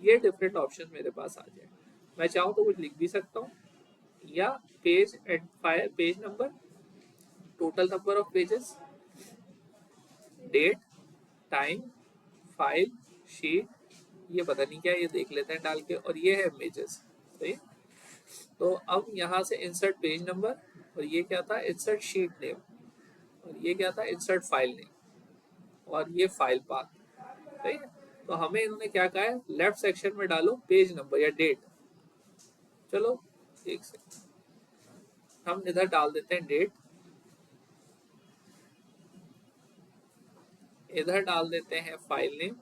ये डिफरेंट ऑप्शन मेरे पास आ जाए। मैं चाहूँ तो कुछ लिख भी सकता हूँ, या page and page number, total number of pages, date, time, file, sheet, ये पता नहीं क्या, ये देख लेते हैं डाल के, और ये है इमेजेस, सही। तो अब यहाँ से इंसर्ट पेज नंबर, और ये क्या था इंसर्ट शीट नेम, और ये क्या था इंसर्ट फाइल नेम, और ये फाइल पाथ, सही है। तो हमें इन्होंने क्या कहा है, लेफ्ट सेक्शन में डालो पेज नंबर या डेट। चलो एक सेकंड, हम इधर डाल देते हैं डेट, इधर डाल देते हैं फाइल नेम,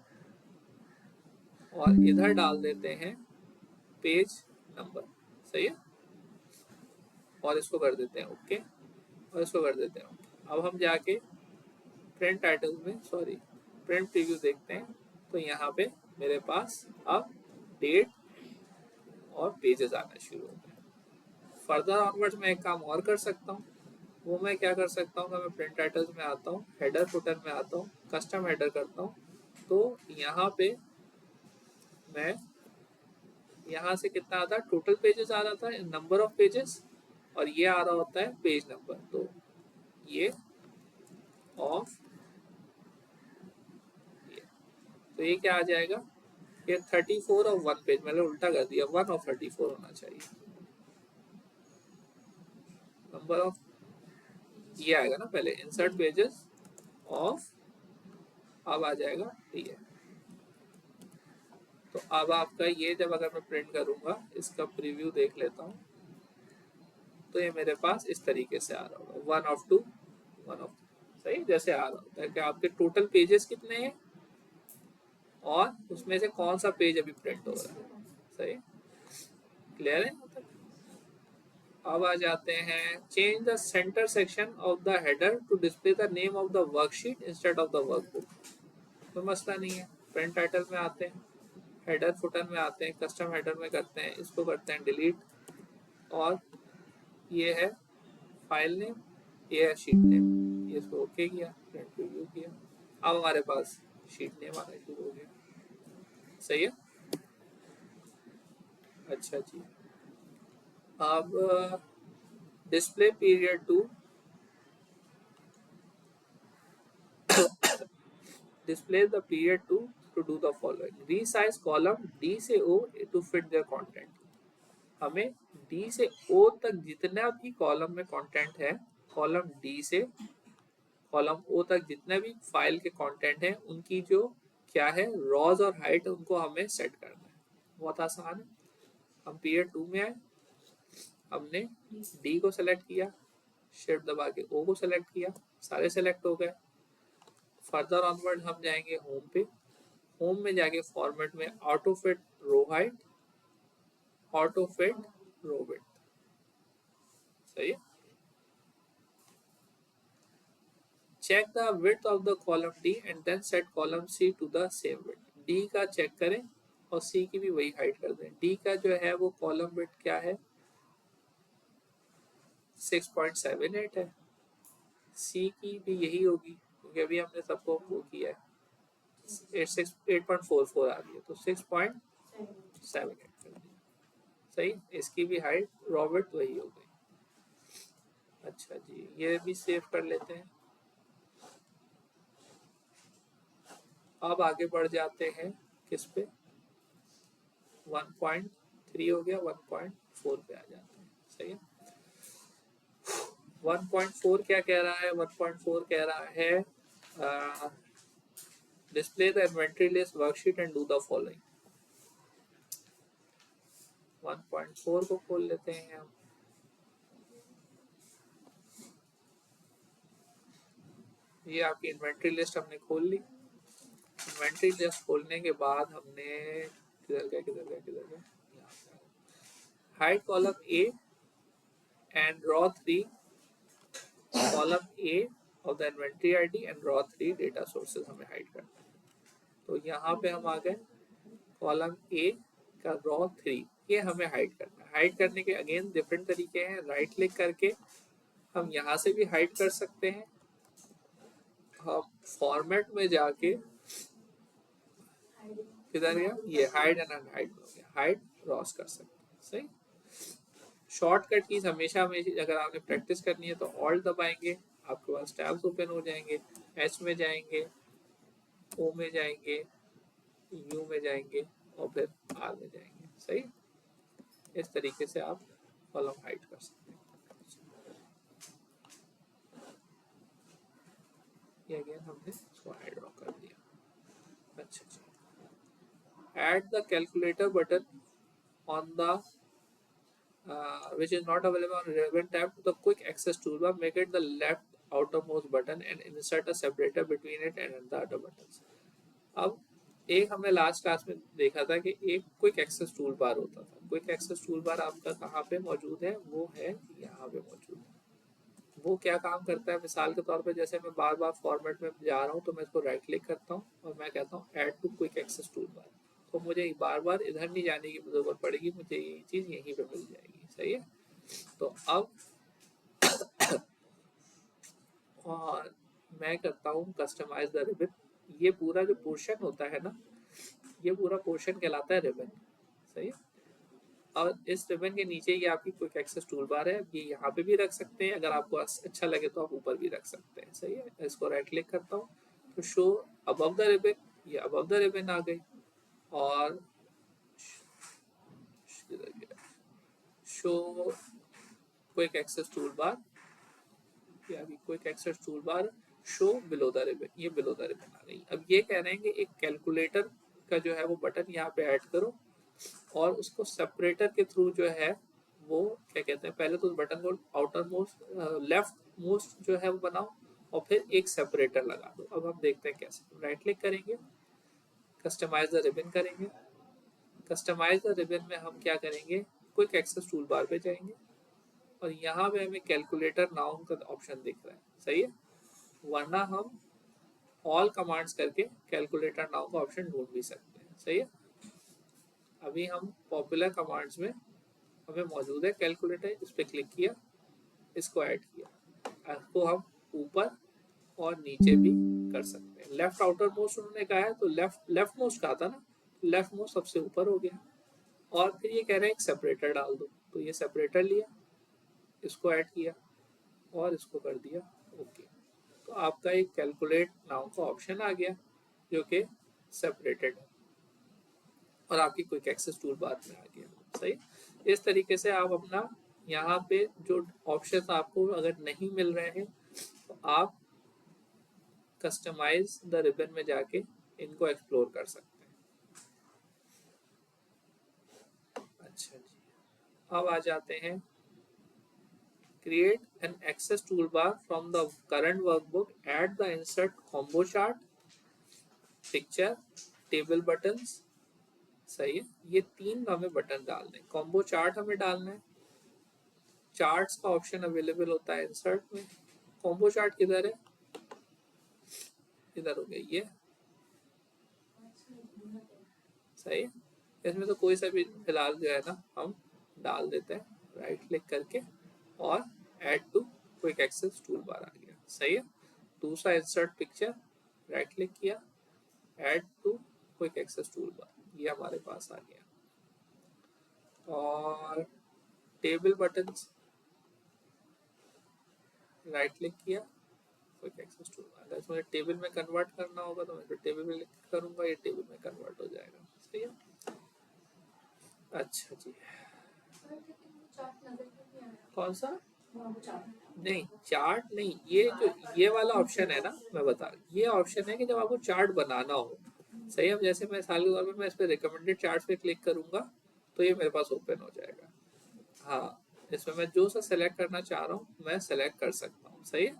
और इधर डाल देते हैं पेज नंबर, सही है। और इसको कर देते हैं ओके, और इसको कर देते हैं ओके। अब हम जाके प्रिंट टाइटल में, सॉरी, प्रिंट प्रीव्यू देखते हैं, तो यहाँ पे मेरे पास अब डेट और पेजेस आना शुरू हो गए। फर्दर ऑनवर्ड्स मैं एक काम और कर सकता हूँ, वो मैं क्या कर सकता हूँ, मैं प्रिंट टाइटल्स में आता हूँ, हेडर फुटर में आता हूँ, कस्टम हेडर करता हूँ, तो यहाँ पे मैं यहाँ से कितना आता है, टोटल पेजेस आ रहा था, नंबर ऑफ पेजेस, और ये आ रहा होता है पेज नंबर, तो ये ऑफ ये, तो ये क्या आ जाएगा, ये 34 और 1 पेज, मैंने उल्टा कर दिया, 1 और 34 होना चाहिए, नंबर ऑफ, ये आएगा ना पहले, इंसर्ट पेजेस ऑफ, अब आ जाएगा ये, तो अब आपका ये जब अगर मैं प्रिंट करूंगा, इसका प्रीव्यू देख लेता हूँ, तो ये मेरे पास इस तरीके से आ रहा होगा, 1 of 2 1 of 2, सही जैसे आ रहा होता है कि आपके टोटल पेजेस कितने हैं और उसमें से कौन सा पेज अभी प्रिंट हो रहा है। सही, क्लियर है। अब आ जाते हैं, change the centre section of the header to display the name of the worksheet instead of the workbook. तो मसला नहीं है, प्रिंट टाइटल में आते हैं, हेडर फुटर में आते हैं, कस्टम हेडर में करते हैं, इसको करते हैं डिलीट, और ये है फाइल नेम, ये है शीट नेम, ये इसको ओके किया, प्रिंट प्रीव्यू किया, अब हमारे पास शीट नेम आना शुरू हो गया। सही है। अच्छा जी, अब display period two display the period to do the following, resize column D से O to fit their content। हमें D से O तक जितना भी कॉलम में कंटेंट है, कॉलम D से कॉलम O तक जितने भी फाइल के कंटेंट है, उनकी जो क्या है रॉज और हाइट, उनको हमें सेट करना है। बहुत आसान है। हम पीरियड 2 में आए, हमने D को सेलेक्ट किया, शिफ्ट दबा के O को सेलेक्ट किया, सारे सेलेक्ट हो गए। फर्दर ऑनवर्ड हम जाएंगे होम पे, होम में जाके फॉर्मेट में auto fit row height, auto fit row width. सही है। Check the width of the column D and then set column C to the same width. D का चेक करें और सी की भी वही हाइट कर दें। डी का जो है वो कॉलम विड्थ क्या है, 6.78 है, सी की भी यही होगी क्योंकि अभी हमने सबको वो किया है, 8.44 आ रही है, तो 6.78 कर दी। सही, इसकी भी हाइट रॉ विड्थ वही हो गई। अच्छा जी, ये भी सेव कर लेते हैं। अब आगे बढ़ जाते हैं किस पे, 1.3 हो गया, 1.4 पे आ जाते हैं। सही है। 1.4 क्या कह रहा है, 1.4 कह रहा है display the inventory list worksheet and do the following. 1.4 को खोल लेते हैं हम। ये आपकी इन्वेंटरी लिस्ट हमने खोल ली। इन्वेंटरी लिस्ट खोलने के बाद हमने किधर गया, hide column A and raw 3 column A of the inventory ID and raw 3 data sources हमें हाइड करना है। तो यहाँ पे हम आ गए, कॉलम ए का रॉ 3 ये हमें हाइड करना है। हाइड करने के अगेन डिफरेंट तरीके हैं। राइट क्लिक करके हम यहाँ से भी हाइड कर सकते हैं, हम फॉर्मेट में जाके किधर गया, ये हाइड एंड अनहाइड हो गया, हाइड रॉस कर सकते हैं। सही। शॉर्टकट कीज हमेशा हमेशा अगर आपने प्रैक्टिस करनी है तो ऑल्ट दबाएंगे, आपके पास टैब्स ओपन हो जाएंगे, एच में जाएंगे, ओ में जाएंगे, यू में जाएंगे और फिर आर में जाएंगे। सही, इस तरीके से आप कॉलम हाइड कर सकते हैं। ये अगेन हमने इसको हाइड ड्रॉ कर दिया। अच्छा जी, add the calculator button on the which is not available on relevant tab to the quick access toolbar, make it the left outermost button and insert a separator between it and the other buttons। अब एक हमने last class में देखा था कि एक quick access tool bar होता था। क्विक एक्सेस टूल बार आपका कहाँ पे मौजूद है, वो है यहाँ पे मौजूद है। वो क्या काम करता है, मिसाल के तौर पे जैसे मैं बार बार फॉर्मेट में जा रहा हूँ तो मैं इसको राइट क्लिक करता हूँ और मैं कहता हूँ add to quick access tool bar, तो मुझे बार बार इधर नहीं जाने की जरूरत पड़ेगी, मुझे ये चीज़ यहीं पे मिल जाएगी। सही है। तो अब और मैं करता हूँ कस्टमाइज द रिबन। ये पूरा जो पोर्शन होता है ना, ये पूरा पोर्शन कहलाता है रिबन। सही है। और इस रिबन के नीचे ये आपकी क्विक एक्सेस टूल बार है, ये यहाँ पे भी रख सकते हैं, अगर आपको अच्छा लगे तो आप ऊपर भी रख सकते हैं। सही है। इसको राइट क्लिक करता हूँ तो शो अबव द रिबन, ये अबव द रिबन आ गई, और show quick access tool bar, ये अभी quick access tool bar show below the ribbon, ये बिलो द रिबन आ गई। अब ये कह रहे हैं कि एक कैलकुलेटर का जो है वो बटन यहाँ पे ऐड करो और उसको सेपरेटर के थ्रू जो है वो क्या कहते हैं, पहले तो उस बटन को आउटर मोस्ट लेफ्ट मोस्ट जो है वो बनाओ और फिर एक सेपरेटर लगा दो। अब हम देखते हैं कैसे। राइट क्लिक करेंगे, कस्टमाइज द रिबन करेंगे। कस्टमाइज द रिबन में हम क्या करेंगे, क्विक एक्सेस टूल बार पे जाएंगे और यहाँ पे हमें कैलकुलेटर नाउन का ऑप्शन दिख रहा है, सही है, वरना हम ऑल कमांड्स करके कैलकुलेटर नाउन का ऑप्शन ढूंढ भी सकते हैं, सही है। अभी हम पॉपुलर कमांड्स में हमें मौजूद है कैलकुलेटर, इस पर क्लिक किया, इसको ऐड किया, इसको हम ऊपर और नीचे भी कर सकते हैं। लेफ्ट आउटर मोस्ट उन्होंने कहा है तो लेफ्ट मोस्ट कहा था ना, लेफ्ट मोस्ट सबसे ऊपर हो गया और फिर ये कह रहे हैं एक सेपरेटर डाल दो, तो ये सेपरेटर लिया, इसको ऐड किया और इसको कर दिया ओके। तो आपका एक कैलकुलेट नाउ का ऑप्शन आ गया जो कि सेपरेटेड है और आपकी क्विक एक्सेस टूल बार में आ गया, सही। इस तरीके से आप अपना यहाँ पे जो ऑप्शन आपको अगर नहीं मिल रहे हैं तो आप कस्टमाइज द रिबन में जाके इनको एक्सप्लोर कर सकते हैं। अच्छा जी, अब आ जाते हैं create an access toolbar from the current workbook, add the insert combo chart, picture, table buttons, सही है। ये तीन हमें बटन डालने हैं, कॉम्बो चार्ट हमें डालना है, चार्ट्स का ऑप्शन अवेलेबल होता है इंसर्ट में। कॉम्बो चार्ट किधर है, इधर हो गया ये, सही है। इसमें तो कोई सा भी फिलहाल जो है ना हम डाल देते हैं, राइट क्लिक करके और add to quick access tool bar आ गया, सही है। दूसरा इंसर्ट पिक्चर, राइट क्लिक किया, add to quick access tool bar, ये हमारे पास आ गया। और टेबल बटन्स, राइट क्लिक किया, क्विक एक्सेस टूल बार। अगर मुझे टेबल में कन्वर्ट करना होगा तो मैं टेबल में क्लिक करूंगा, ये टेबल में कन्वर्ट हो जाएगा, सही है। अच्छा जी, कौन सा, नहीं चार्ट नहीं, ये जो ये वाला ऑप्शन है ना, मैं बता, ये ऑप्शन है कि जब आपको चार्ट बनाना हो, सही है। जैसे मैं साल के तौर पर मैं इस पर रिकमेंडेड चार्ट पे क्लिक करूंगा तो ये मेरे पास ओपन हो जाएगा। हाँ, इसमें मैं जो सा सेलेक्ट करना चाह रहा हूँ मैं सेलेक्ट कर सकता हूँ, सही है।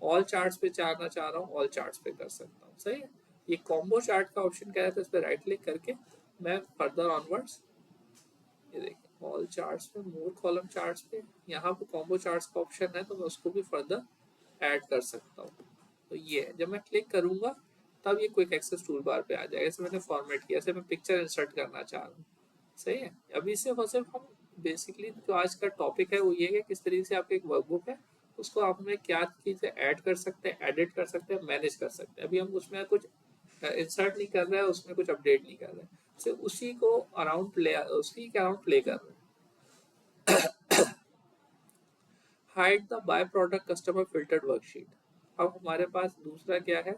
ऑल चार्ट्स पे चाहना चाह रहा हूँ, ऑल चार्ट्स पे कर सकता हूँ, सही है। ये कॉम्बो चार्ट का ऑप्शन क्या है, तो इस पर राइट क्लिक करके मैं फर्दर ऑनवर्ड्स, ये देखिए ऑल चार्ट्स पे, मोर कॉलम चार्ट्स पे, यहाँ पे कॉम्बो चार्ट्स का ऑप्शन है तो मैं उसको भी फर्दर ऐड कर सकता हूँ। तो ये है, जब मैं क्लिक करूंगा तब ये क्विक एक्सेस टूल बार पे आ जाएगा। जैसे मैंने फॉर्मेट किया, जैसे मैं पिक्चर इंसर्ट करना चाह रहा हूँ, सही है। अभी सिर्फ और सिर्फ हम बेसिकली जो आज का टॉपिक है वो ये है किस तरीके से आपकी एक वर्कबुक है उसको आप में क्या चीज़ें ऐड कर सकते हैं, एडिट कर सकते हैं, मैनेज कर सकते हैं। अभी हम उसमें कुछ इंसर्ट नहीं कर रहे हैं, उसमें कुछ अपडेट नहीं कर रहे हैं, सिर्फ उसी को अराउंड प्ले, उसी के अराउंड प्ले कर रहे हैं। Hide the by product customer filtered worksheet. अब हमारे पास दूसरा क्या है,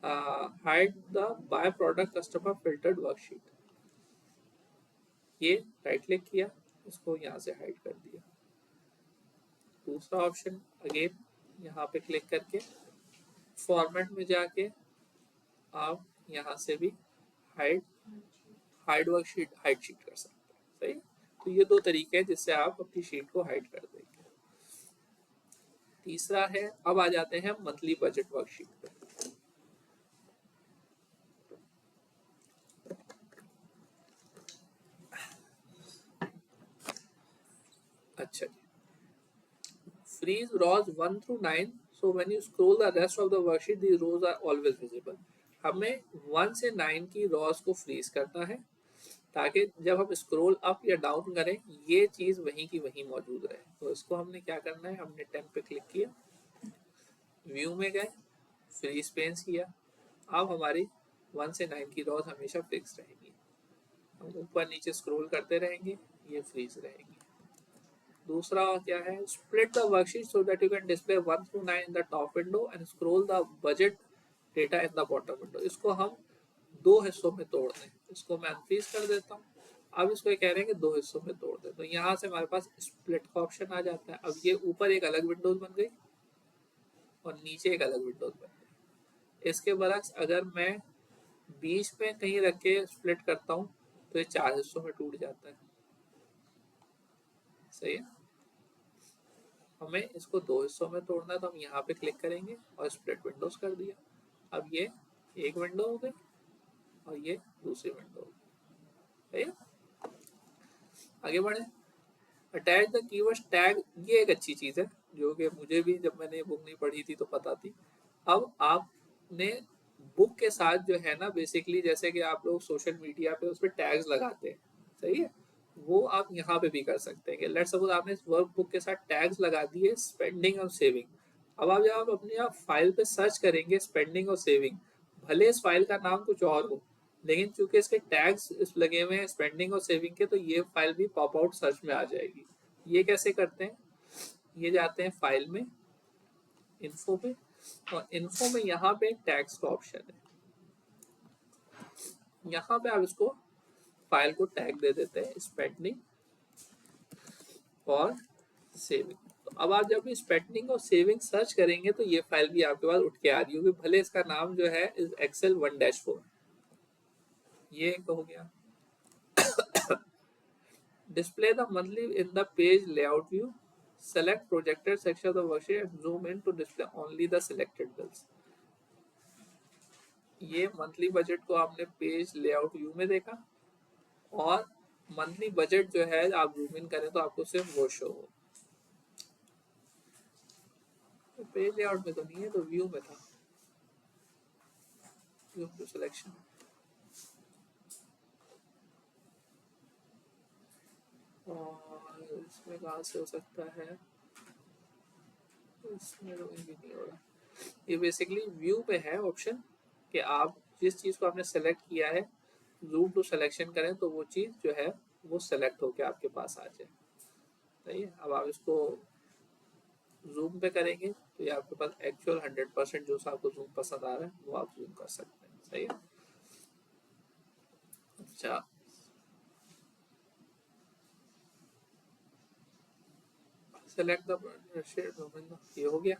hide the by product customer filtered worksheet. ये राइट क्लिक किया, इसको यहाँ से हाइड कर दिया। दूसरा ऑप्शन अगेन यहाँ पे क्लिक करके फॉर्मेट में जाके आप यहाँ से भी हाइड वर्कशीट, हाइड शीट कर सकते हैं, सही। तो ये दो तरीके हैं जिससे आप अपनी शीट को हाइड कर देंगे। तीसरा है, अब आ जाते हैं मंथली बजट वर्कशीट पे। अच्छा जी, freeze rows 1 through 9, so when you scroll the rest of the worksheet these rows are always visible। हमें 1 से 9 की रॉज को फ्रीज करना है ताकि जब हम स्क्रॉल अप या डाउन करें ये चीज़ वहीं की वहीं मौजूद रहे। तो इसको हमने क्या करना है, हमने 10 पे क्लिक किया, व्यू में गए, फ्रीज पेंस किया। अब हमारी 1 से 9 की रॉज हमेशा फिक्स रहेगी, हम ऊपर नीचे स्क्रॉल करते रहेंगे, ये फ्रीज रहेगी। दूसरा क्या है, split the worksheet so that you can display 1 through 9 in the top window and scroll the budget data in the bottom window. इसको हम दो हिस्सों में तोड़ दें, इसको मैं अनफ्रीज कर देता हूँ। अब इसको ये कह रहे हैं कि दो हिस्सों में तोड़ दें, तो यहाँ से हमारे पास स्प्लिट का ऑप्शन आ जाता है। अब ये ऊपर एक अलग विंडोज बन गई और नीचे एक अलग विंडोज बन गई। इसके बरक्स अगर मैं बीच में कहीं रख के स्प्लिट करता हूँ तो ये 4 हिस्सों में टूट जाता है। सही है। हमें इसको 2 हिस्सों में तोड़ना है तो हम यहाँ पे क्लिक करेंगे और स्प्लिट विंडोज कर दिया। अब ये एक विंडो हो गई और ये दूसरी विंडो हो गई। सही है। आगे बढ़े। अटैच द कीवर्ड टैग, ये एक अच्छी चीज है जो कि मुझे भी जब मैंने बुक नहीं पढ़ी थी तो पता थी। अब आपने बुक के साथ जो है ना बेसिकली जैसे कि आप लोग सोशल मीडिया पे उस पर टैग्स लगाते हैं, सही है, वो आप यहाँ पे भी कर सकते हैं। लेट्स सपोज आपने वर्क बुक के साथ टैग्स लगा दिए स्पेंडिंग और सेविंग। अब आप जब आप अपनी आप फाइल पे सर्च करेंगे स्पेंडिंग और सेविंग, भले इस फाइल का नाम कुछ और हो लेकिन चूंकि इसके टैग्स लगे हुए हैं स्पेंडिंग और सेविंग के, तो ये फाइल भी पॉप आउट सर्च में आ जाएगी। ये कैसे करते हैं, ये जाते हैं फाइल में, इन्फो पे, और इन्फो में यहाँ पे टैग्स का ऑप्शन है। यहाँ पे आप इसको फाइल को टैग दे देते हैं स्पेंडिंग और सेविंग। तो अब आप जब स्पेंडिंग और सेविंग सर्च करेंगे तो ये फाइल भी आपके पास उठ के आ रही होगी, भले इसका नाम जो है एक्सेल 1-4। ये एक हो गया। Display the monthly in the page layout view, select projected section of the worksheet and zoom in to display only the selected bills। ये मंथली बजट को आपने पेज लेआउट व्यू में देखा और मंथली बजट जो है आप जूम इन करें तो आपको सिर्फ वो शो हो। तो पेज लेआउट में तो नहीं है, तो व्यू में था, व्यू टू सिलेक्शन। और इसमें कहाँ से हो सकता है, इसमें तो भी नहीं हो रहा। ये बेसिकली व्यू पे है ऑप्शन कि आप जिस चीज़ को आपने सेलेक्ट किया है जूम टू सिलेक्शन करें तो वो चीज़ जो है वो सेलेक्ट होके आपके पास आ जाए। सही है। अब आप इसको जूम पे करेंगे तो ये आपके पास एक्चुअल 100% जो आपको जूम पसंद आ रहा है वो आप जूम कर सकते हैं। सही है। अच्छा, सेलेक्ट द शेयर, ये हो गया।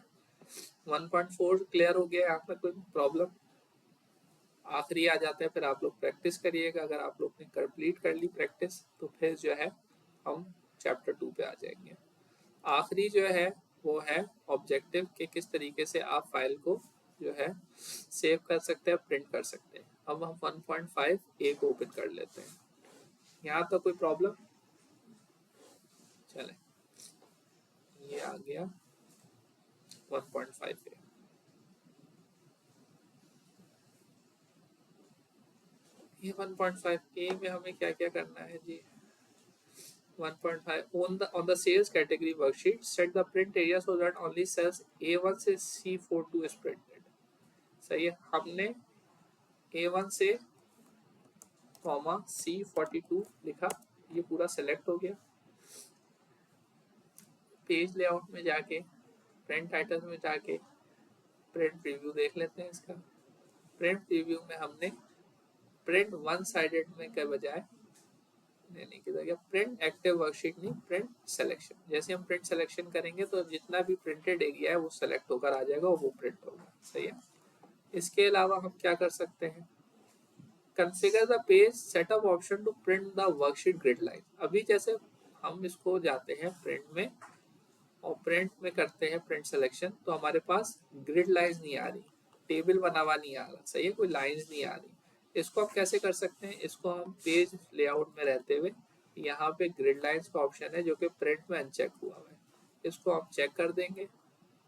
1.4 क्लियर हो गया। यहाँ पे कोई प्रॉब्लम, आखिरी आ जाते हैं, फिर आप लोग प्रैक्टिस करिएगा। अगर आप लोग ने कंप्लीट कर ली प्रैक्टिस तो फिर जो है हम चैप्टर 2 पे आ जाएंगे। आखिरी जो है वो है ऑब्जेक्टिव के किस तरीके से आप फाइल को जो है सेव कर सकते हैं, प्रिंट कर सकते हैं। अब हम 1.5 ए को ओपन कर लेते हैं। यहाँ तो कोई प्रॉब्लम, चले ये आ गया 1.5 ए। ये 1.5 ए में हमें क्या क्या करना है जी। 1.5 on the sales category worksheet, set the print area so that only cells A1 से C42 is printed। सही है। हमने A1 से कॉमा C42 लिखा, ये पूरा सेलेक्ट हो गया। पेज लेआउट में जाके प्रिंट टाइटल में जाके प्रिंट प्रीव्यू देख लेते हैं इसका। प्रिंट प्रीव्यू में हमने प्रिंट वन साइडेड में के बजाय लेने की जगह प्रिंट एक्टिव वर्कशीट नहीं, प्रिंट सिलेक्शन। जैसे हम प्रिंट सिलेक्शन करेंगे तो जितना भी प्रिंटेड एरिया है वो सेलेक्ट होकर आ जाएगा और वो प्रिंट होगा। सही है। इसके अलावा हम क्या कर सकते हैं, configure the page setup option to print the worksheet grid line. अभी जैसे हम इसको जाते हैं प्रिंट में और प्रिंट में करते हैं प्रिंट सिलेक्शन तो हमारे पास ग्रिड लाइंस नहीं आ रही, टेबल बना हुआ नहीं आ रहा। सही है, कोई लाइंस नहीं आ रही। इसको आप कैसे कर सकते हैं, इसको हम पेज लेआउट में रहते हुए यहाँ पे ग्रिड लाइंस का ऑप्शन है जो कि प्रिंट में अनचेक हुआ है, इसको आप चेक कर देंगे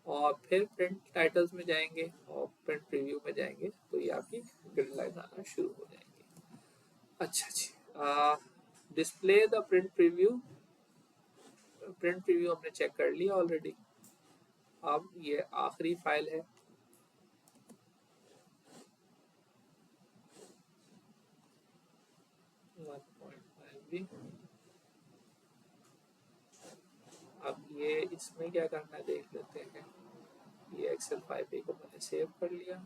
और फिर प्रिंट टाइटल्स में जाएंगे और प्रिंट प्रीव्यू में जाएंगे तो ये आपकी ग्रिड लाइन आना शुरू हो जाएंगी। अच्छा जी, display the print preview. Print preview हमने चेक कर लिया ऑलरेडी। अब ये आखिरी फाइल है, अब ये इसमें क्या करना है देख लेते हैं। ये एक्सेल 5 को मैंने सेव कर लिया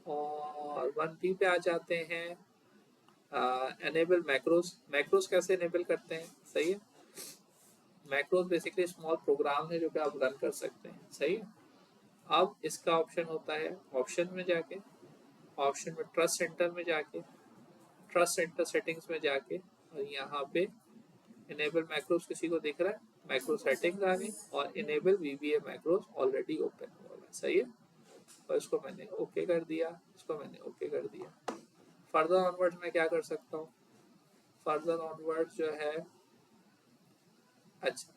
और 1 पे आ जाते हैं। Enable macros. मैक्रोस कैसे एनेबल करते हैं, सही है। मैक्रोस बेसिकली स्मॉल प्रोग्राम है जो कि आप रन कर सकते हैं। सही है। अब इसका ऑप्शन होता है ऑप्शन में जाके ऑप्शन में ट्रस्ट सेंटर में जाके, ट्रस्ट सेंटर सेटिंग्स में जाके, और यहाँ पे इनेबल मैक्रोस किसी को दिख रहा है, मैक्रो सेटिंग्स आ गई और enable VBA macros already open हो गया। सही है, और इसको मैंने ओके कर दिया, इसको मैंने ओके कर दिया। फर्दर ऑनवर्ड्स मैं क्या कर सकता हूँ, फर्दर ऑनवर्ड्स जो है, अच्छा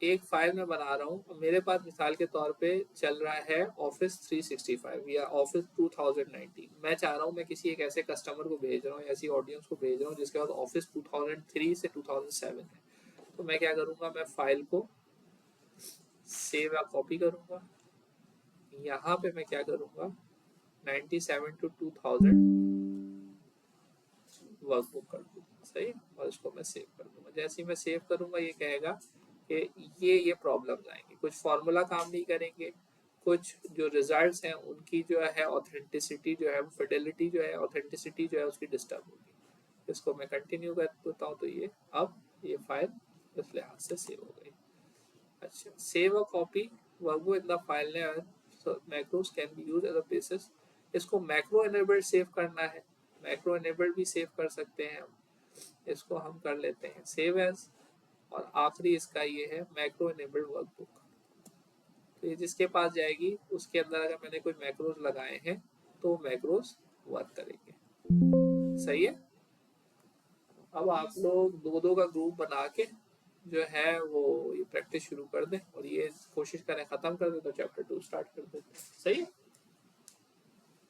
एक फाइल मैं बना रहा हूँ, मेरे पास मिसाल के तौर पे चल रहा है ऑफिस 365 या ऑफिस 2019। मैं चाह रहा हूँ मैं किसी एक ऐसे कस्टमर को भेज रहा हूँ, ऐसी ऑडियंस को भेज रहा हूँ जिसके पास ऑफिस 2003 से 2007 है। तो मैं क्या करूँगा, मैं फाइल को सेव या कॉपी करूँगा, यहाँ पे मैं क्या करूँगा 97 to 2000 वर्कबुक कर दूँगा। सही, और इसको मैं सेव कर दूँगा। जैसे ही मैं सेव करूँगा ये कहेगा कि ये प्रॉब्लम्स आएंगे, कुछ फार्मूला काम नहीं करेंगे, कुछ जो रिजल्ट्स हैं उनकी जो है ऑथेंटिसिटी जो है, फिडेलिटी जो है, ऑथेंटिसिटी जो है उसकी डिस्टर्ब होगी। इसको मैं कंटिन्यू कर देता हूँ, तो ये अब ये फाइल इस लिहाज से सेव हो गई। अच्छा, save a copy workbook in the file name macros can be used as a basis. इसको मैक्रो एनेबल्ड सेव करना है, मैक्रो एनेबल्ड भी सेव कर सकते हैं हम। इसको हम कर लेते हैं सेव एज, और आखिरी इसका ये है मैक्रो एनेबल्ड वर्कबुक। तो ये जिसके पास जाएगी उसके अंदर अगर मैंने कोई मैक्रोज लगाए हैं तो मैक्रोज वर्क करेंगे। सही है, अब आप लोग दो दो का ग्रुप बना के जो है वो ये प्रैक्टिस शुरू कर दें और ये कोशिश करें खत्म कर दें, तो चैप्टर 2 स्टार्ट कर देते हैं। सही है,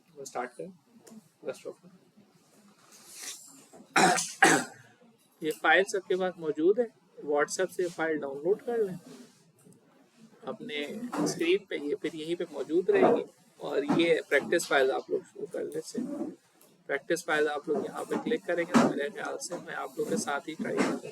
वो स्टार्ट करें। रेस्ट ऑफ ये फाइल सबके पास मौजूद है, व्हाट्सएप से फाइल डाउनलोड कर लें अपने स्क्रीन पे, ये फिर यहीं पे मौजूद रहेगी। और ये प्रैक्टिस फाइल आप लोग शुरू करने से, प्रैक्टिस फाइल आप लोग यहाँ पे क्लिक करेंगे तो मेरे ख्याल से मैं आप लोग के साथ ही ट्राई करूँगा।